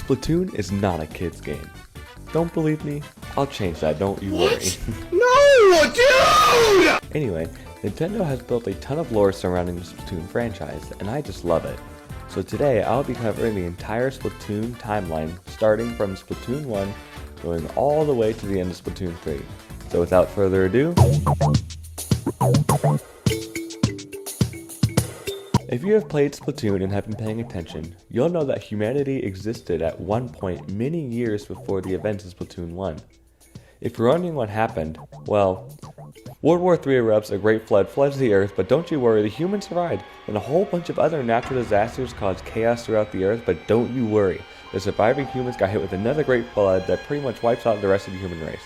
Splatoon is not a kid's game. Don't believe me? I'll change that, don't you worry. No, dude! Anyway, Nintendo has built a ton of lore surrounding the Splatoon franchise, and I just love it. So today, I'll be covering the entire Splatoon timeline, starting from Splatoon 1, going all the way to the end of Splatoon 3. So without further ado, if you have played Splatoon and have been paying attention, you'll know that humanity existed at one point many years before the events of Splatoon 1. If you're wondering what happened, well, World War III erupts, a great flood floods the earth, but don't you worry, the humans survived, and a whole bunch of other natural disasters caused chaos throughout the earth, but don't you worry, the surviving humans got hit with another great flood that pretty much wipes out the rest of the human race.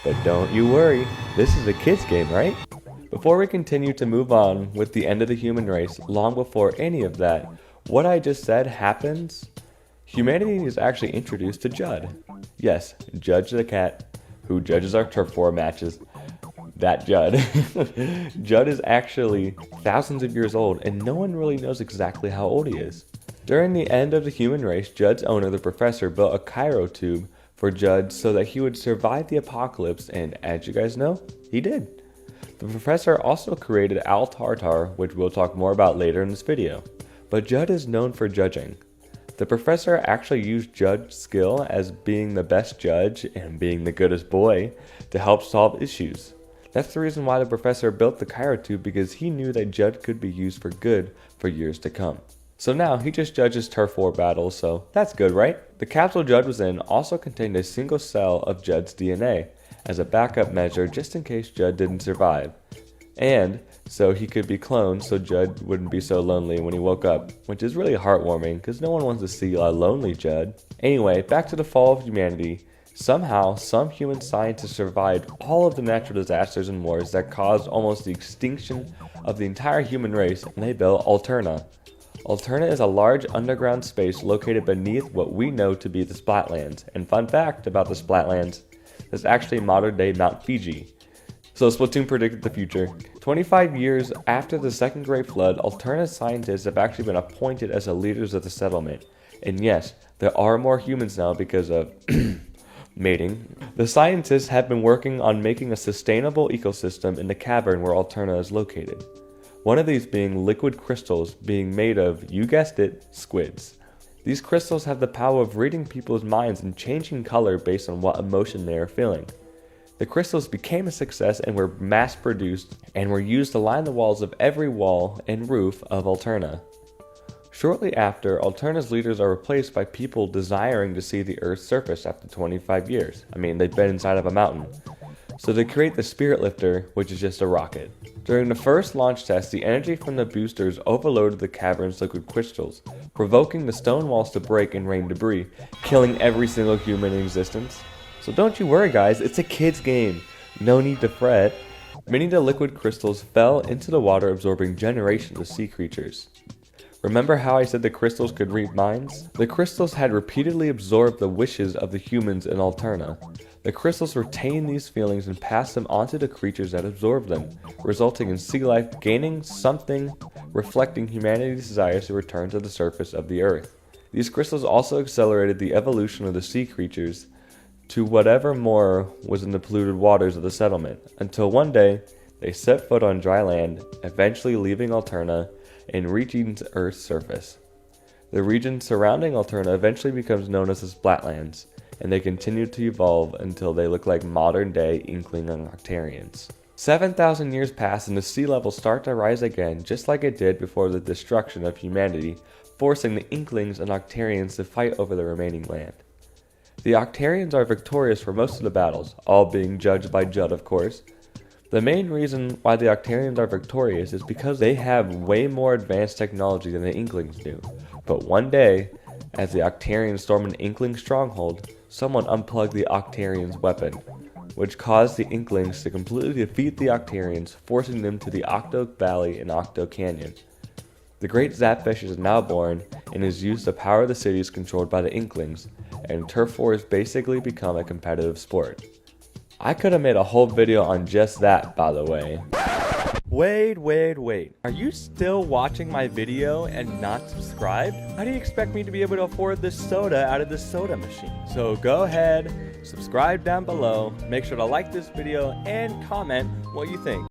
But don't you worry, this is a kid's game, right? Before we continue to move on with the end of the human race, long before any of that, what I just said happens, humanity is actually introduced to Judd. Yes, Judge the cat, who judges our turf war matches. That Judd. Judd is actually thousands of years old, and no one really knows exactly how old he is. During the end of the human race, Judd's owner, the professor, built a cryo tube for Judd so that he would survive the apocalypse, and as you guys know, he did. The professor also created Alterna, which we'll talk more about later in this video. But Judd is known for judging. The professor actually used Judd's skill as being the best judge and being the goodest boy to help solve issues. That's the reason why the professor built the cryotube, because he knew that Judd could be used for good for years to come. So now he just judges turf war battles, so that's good, right? The capsule Judd was in also contained a single cell of Judd's DNA as a backup measure just in case Judd didn't survive. And so he could be cloned so Judd wouldn't be so lonely when he woke up, which is really heartwarming because no one wants to see a lonely Judd. Anyway, back to the fall of humanity. Somehow, some human scientists survived all of the natural disasters and wars that caused almost the extinction of the entire human race, and they built Alterna. Alterna is a large underground space located beneath what we know to be the Splatlands. And fun fact about the Splatlands, it's actually modern-day Mount Fiji. So Splatoon predicted the future. 25 years after the Second Great Flood, Alterna scientists have actually been appointed as the leaders of the settlement. And yes, there are more humans now because of mating. The scientists have been working on making a sustainable ecosystem in the cavern where Alterna is located. One of these being liquid crystals being made of, you guessed it, squids. These crystals have the power of reading people's minds and changing color based on what emotion they are feeling. The crystals became a success and were mass produced and were used to line the walls of every wall and roof of Alterna. Shortly after, Alterna's leaders are replaced by people desiring to see the Earth's surface after 25 years. I mean, they've been inside of a mountain. So they create the Spirit Lifter, which is just a rocket. During the first launch test, the energy from the boosters overloaded the cavern's liquid crystals, provoking the stone walls to break and rain debris, killing every single human in existence. So don't you worry guys, it's a kid's game. No need to fret. Many of the liquid crystals fell into the water, absorbing generations of sea creatures. Remember how I said the crystals could read minds? The crystals had repeatedly absorbed the wishes of the humans in Alterna. The crystals retained these feelings and passed them onto the creatures that absorbed them, resulting in sea life gaining something reflecting humanity's desires to return to the surface of the earth. These crystals also accelerated the evolution of the sea creatures to whatever more was in the polluted waters of the settlement, until one day they set foot on dry land, eventually leaving Alterna and reaching Earth's surface. The region surrounding Alterna eventually becomes known as the Splatlands, and they continue to evolve until they look like modern-day Inkling and Octarians. 7,000 years pass and the sea levels start to rise again, just like it did before the destruction of humanity, forcing the Inklings and Octarians to fight over the remaining land. The Octarians are victorious for most of the battles, all being judged by Judd of course. The main reason why the Octarians are victorious is because they have way more advanced technology than the Inklings do. But one day, as the Octarians storm an Inkling stronghold, someone unplugged the Octarians' weapon, which caused the Inklings to completely defeat the Octarians, forcing them to the Octo Valley and Octo Canyon. The Great Zapfish is now born and is used to power the cities controlled by the Inklings, and turf war has basically become a competitive sport. I could have made a whole video on just that, by the way. Wait. Are you still watching my video and not subscribed? How do you expect me to be able to afford this soda out of this soda machine? So go ahead, subscribe down below, make sure to like this video and comment what you think.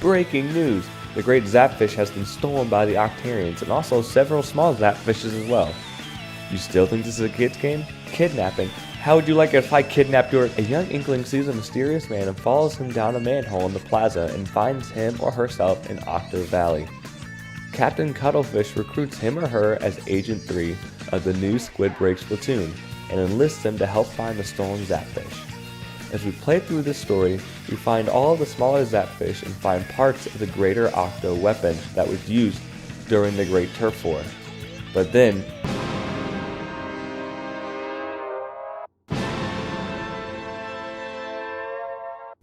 Breaking news! The great Zapfish has been stolen by the Octarians and also several small Zapfishes as well. You still think this is a kid's game? Kidnapping? How would you like it if I kidnapped your— A young inkling sees a mysterious man and follows him down a manhole in the plaza and finds him or herself in Octo Valley. Captain Cuttlefish recruits him or her as Agent 3 of the new Squid Breaks platoon and enlists them to help find the stolen Zapfish. As we play through this story, we find all of the smaller Zapfish and find parts of the greater Octo weapon that was used during the Great Turf War. But then,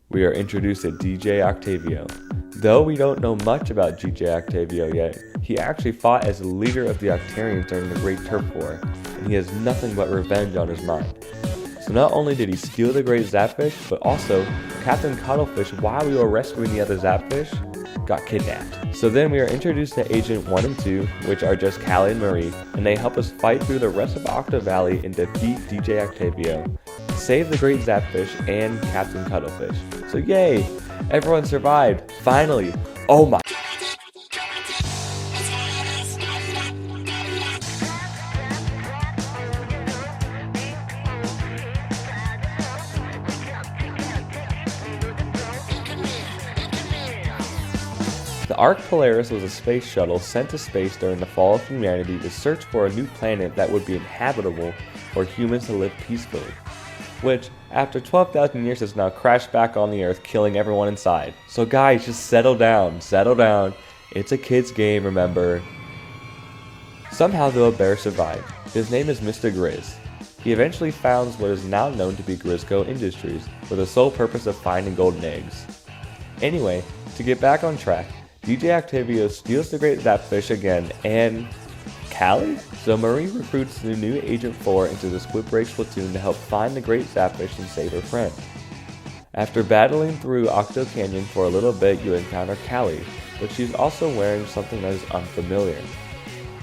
we are introduced to DJ Octavio. Though we don't know much about DJ Octavio yet, he actually fought as the leader of the Octarians during the Great Turf War, and he has nothing but revenge on his mind. So not only did he steal the great Zapfish, but also Captain Cuttlefish, while we were rescuing the other Zapfish, got kidnapped. So then we are introduced to Agent 1 and 2, which are just Callie and Marie, and they help us fight through the rest of Octo Valley and defeat DJ Octavio, save the great Zapfish and Captain Cuttlefish. So yay! Everyone survived! Finally! Oh my— The Ark Polaris was a space shuttle sent to space during the fall of humanity to search for a new planet that would be inhabitable for humans to live peacefully, which, after 12,000 years, has now crashed back on the Earth, killing everyone inside. So guys, just settle down. It's a kid's game, remember. Somehow though, a bear survived. His name is Mr. Grizz. He eventually founds what is now known to be Grizzco Industries, for the sole purpose of finding golden eggs. Anyway, to get back on track, DJ Octavio steals the great Zapfish again, and Callie? So Marie recruits the new Agent 4 into the Squid Breaks platoon to help find the great Zapfish and save her friend. After battling through Octo Canyon for a little bit, you encounter Callie, but she's also wearing something that is unfamiliar.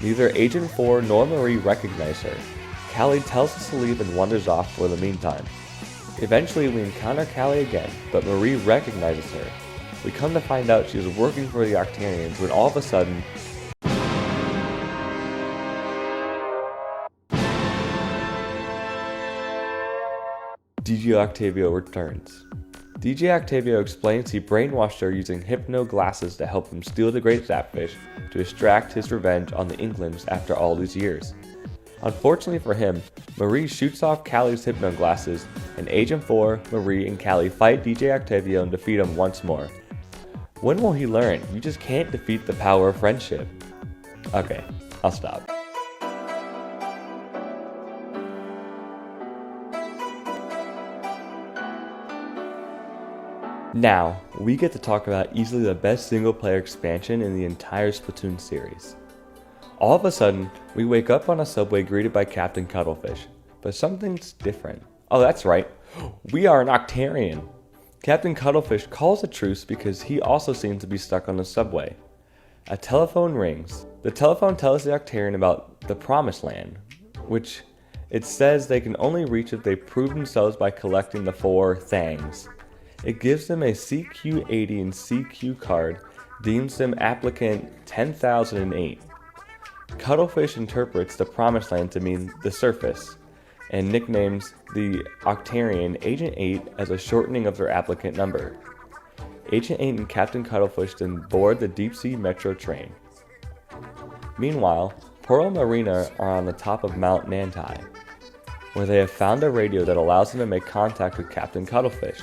Neither Agent 4 nor Marie recognize her. Callie tells us to leave and wanders off for the meantime. Eventually we encounter Callie again, but Marie recognizes her. We come to find out she was working for the Octarians when all of a sudden, DJ Octavio returns. DJ Octavio explains he brainwashed her using hypno glasses to help him steal the great Zapfish to extract his revenge on the Inklings after all these years. Unfortunately for him, Marie shoots off Callie's hypno glasses, and Agent 4, Marie, and Callie fight DJ Octavio and defeat him once more. When will he learn? You just can't defeat the power of friendship. Okay, I'll stop. Now, we get to talk about easily the best single player expansion in the entire Splatoon series. All of a sudden, we wake up on a subway greeted by Captain Cuttlefish, but something's different. Oh, that's right, we are an Octarian. Captain Cuttlefish calls a truce because he also seems to be stuck on the subway. A telephone rings. The telephone tells the Octarian about the Promised Land, which it says they can only reach if they prove themselves by collecting the 4 Thangs. It gives them a CQ80 and CQ card, deems them applicant 10,008. Cuttlefish interprets the Promised Land to mean the surface, and nicknames the Octarian Agent 8 as a shortening of their applicant number. Agent 8 and Captain Cuttlefish then board the Deep Sea Metro train. Meanwhile, Pearl and Marina are on the top of Mount Nantai, where they have found a radio that allows them to make contact with Captain Cuttlefish.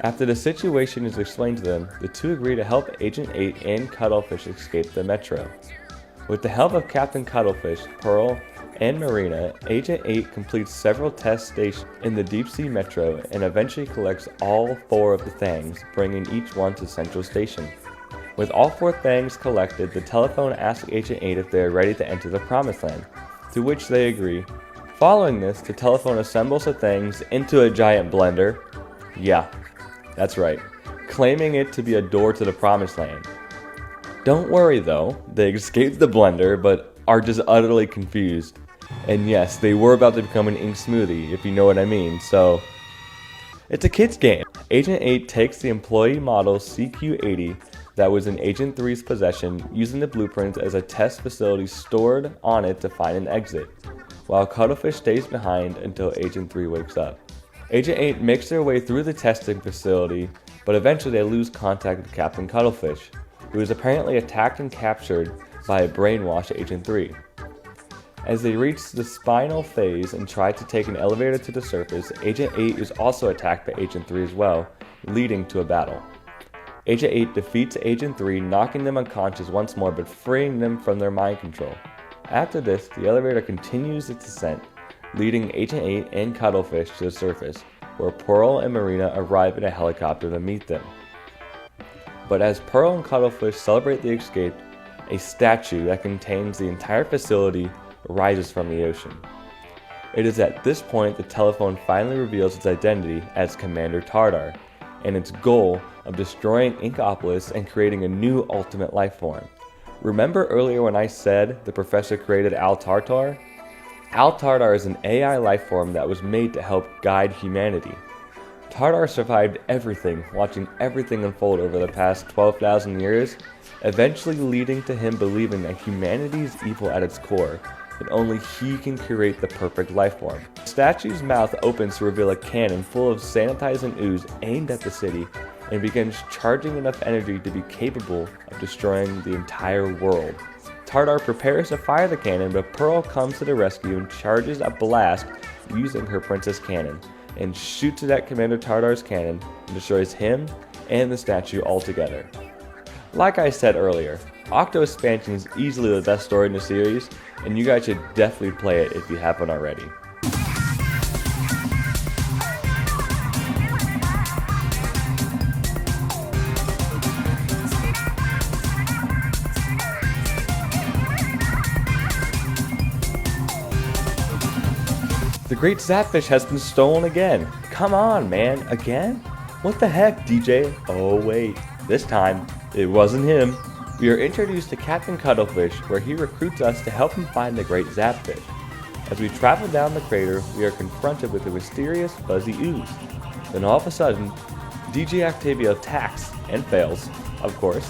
After the situation is explained to them, the two agree to help Agent 8 and Cuttlefish escape the Metro. With the help of Captain Cuttlefish, Pearl, and Marina, Agent 8 completes several test stations in the Deep Sea Metro and eventually collects all 4 of the Thangs, bringing each one to Central Station. With all 4 Thangs collected, the telephone asks Agent 8 if they are ready to enter the Promised Land, to which they agree. Following this, the telephone assembles the Thangs into a giant blender. Yeah, that's right, claiming it to be a door to the Promised Land. Don't worry though, they escape the blender but are just utterly confused. And yes, they were about to become an ink smoothie, if you know what I mean, so it's a kid's game. Agent 8 takes the employee model CQ-80 that was in Agent 3's possession, using the blueprints as a test facility stored on it to find an exit, while Cuttlefish stays behind until Agent 3 wakes up. Agent 8 makes their way through the testing facility, but eventually they lose contact with Captain Cuttlefish, who is apparently attacked and captured by a brainwashed Agent 3. As they reach the spinal phase and try to take an elevator to the surface, Agent 8 is also attacked by Agent 3 as well, leading to a battle. Agent 8 defeats Agent 3, knocking them unconscious once more but freeing them from their mind control. After this, the elevator continues its ascent, leading Agent 8 and Cuttlefish to the surface, where Pearl and Marina arrive in a helicopter to meet them. But as Pearl and Cuttlefish celebrate the escape, a statue that contains the entire facility rises from the ocean. It is at this point the telephone finally reveals its identity as Commander Tardar, and its goal of destroying Inkopolis and creating a new ultimate life form. Remember earlier when I said the professor created Al-Tartar? Al-Tartar is an AI life form that was made to help guide humanity. Tardar survived everything, watching everything unfold over the past 12,000 years, eventually leading to him believing that humanity is evil at its core, and only he can create the perfect life form. The statue's mouth opens to reveal a cannon full of sanitizing ooze aimed at the city, and begins charging enough energy to be capable of destroying the entire world. Tardar prepares to fire the cannon, but Pearl comes to the rescue and charges a blast using her Princess Cannon, and shoots it at Commander Tardar's cannon and destroys him and the statue altogether. Like I said earlier, Octo Expansion is easily the best story in the series, and you guys should definitely play it if you haven't already. The Great Zapfish has been stolen again. Come on, man, again? What the heck, DJ? Oh wait, this time, it wasn't him. We are introduced to Captain Cuttlefish, where he recruits us to help him find the Great Zapfish. As we travel down the crater, we are confronted with a mysterious fuzzy ooze. Then all of a sudden, DJ Octavio attacks, and fails, of course.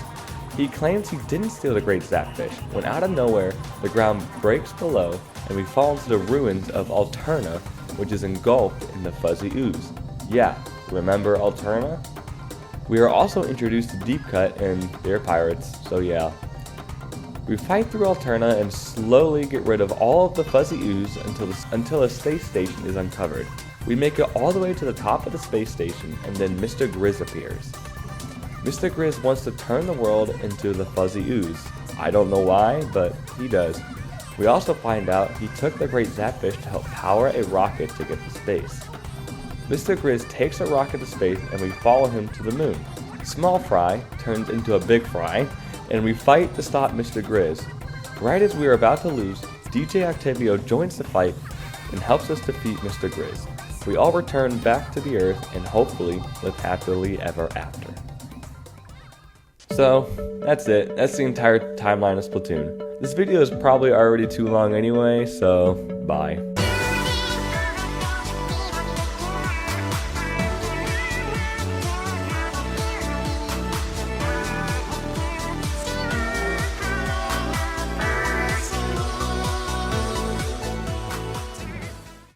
He claims he didn't steal the Great Zapfish, when out of nowhere, the ground breaks below, and we fall into the ruins of Alterna, which is engulfed in the fuzzy ooze. Yeah, remember Alterna? We are also introduced to Deep Cut, and they're pirates, so yeah. We fight through Alterna and slowly get rid of all of the fuzzy ooze until a space station is uncovered. We make it all the way to the top of the space station, and then Mr. Grizz appears. Mr. Grizz wants to turn the world into the fuzzy ooze. I don't know why, but he does. We also find out he took the Great Zapfish to help power a rocket to get to space. Mr. Grizz takes a rocket to space and we follow him to the moon. Small Fry turns into a big fry, and we fight to stop Mr. Grizz. Right as we are about to lose, DJ Octavio joins the fight and helps us defeat Mr. Grizz. We all return back to the Earth and hopefully live happily ever after. So, that's it. That's the entire timeline of Splatoon. This video is probably already too long anyway, so bye.